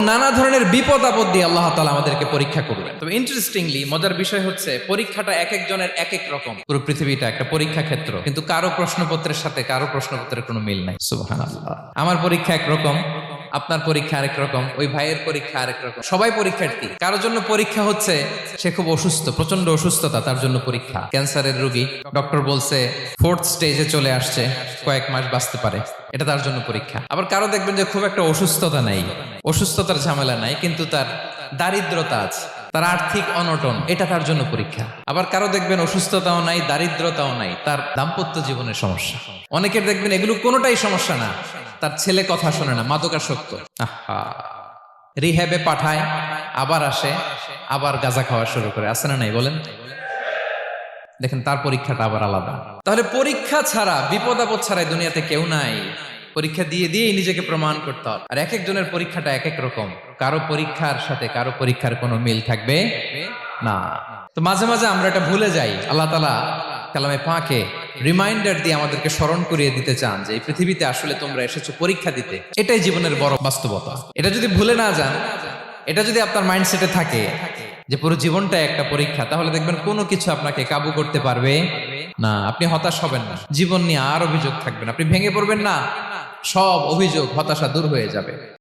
নানা ধরনের বিপদ আপদ দিয়ে আল্লাহ তাআলা আমাদেরকে পরীক্ষা করবেন। তবে ইন্টারেস্টিংলি মজার বিষয় হচ্ছে পরীক্ষাটা এক একজনের এক এক রকম। পুরো পৃথিবীটা একটা পরীক্ষা ক্ষেত্র, কিন্তু কারো প্রশ্নপত্রের সাথে কারো প্রশ্নপত্রের কোনো মিল নাই। সুবহানাল্লাহ। আমার পরীক্ষা একরকম, আপনার পরীক্ষা আরেক রকম, ওই ভাইয়ের পরীক্ষা আরেক রকম। সবাই পরীক্ষার্থী। কারোর জন্য পরীক্ষা হচ্ছে সে খুব অসুস্থ, প্রচন্ড অসুস্থতা, তার জন্য পরীক্ষা। ক্যান্সারের রোগী, ডক্টর বলছে 4th স্টেজে চলে আসছে, কয়েক মাস বাঁচতে পারে, এটা তার জন্য পরীক্ষা। আবার কারো দেখবেন যে খুব একটা অসুস্থতা নাই, অসুস্থতার ঝামেলা নাই, কিন্তু তার দারিদ্রতা আছে, তার আর্থিক অনটন, এটা তার জন্য পরীক্ষা। আবার কারো দেখবেন অসুস্থতাও নাই, দারিদ্রতাও নাই, তার দাম্পত্য জীবনের সমস্যা। অনেকের দেখবেন এগুলো কোনোটাই সমস্যা না, তার ছেলে কথা শোনে না, মাদকাসক্ত, আহা, রিহ্যাবে পাঠায়, আবার আসে, আবার গাঁজা খাওয়া শুরু করে, আছে না নাই বলেন? দেখেন তার পরীক্ষাটা আবার আলাদা। তাহলে পরীক্ষা ছাড়া, বিপদ আপদ ছাড়া দুনিয়াতে কেউ নাই। পরীক্ষা দিয়ে দিয়েই নিজেকে প্রমাণ করতে হবে। আর এক একজনের পরীক্ষাটা এক এক রকম, কারো পরীক্ষার সাথে কারো পরীক্ষার কোনো মিল থাকবে না। তো মাঝে মাঝে আমরা এটা ভুলে যাই। আল্লাহ তাআলা কালামে পাকে রিমাইন্ডার দিয়ে আমাদেরকে স্মরণ করিয়ে দিতে চান যে এই পৃথিবীতে আসলে তোমরা এসেছো পরীক্ষা দিতে। এটাই জীবনের বড় বাস্তবতা। এটা যদি ভুলে না যান, এটা যদি আপনার মাইন্ডসেটে থাকে যে পুরো জীবনটা একটা পরীক্ষা, তাহলে দেখবেন কোনো কিছু আপনাকে কাবু করতে পারবে না। আপনি হতাশ হবেন না, জীবন নিয়ে আর অভিযোগ থাকবে না, আপনি ভেঙে পড়বেন না, সব অভিযোগ হতাশা দূর হয়ে যাবে।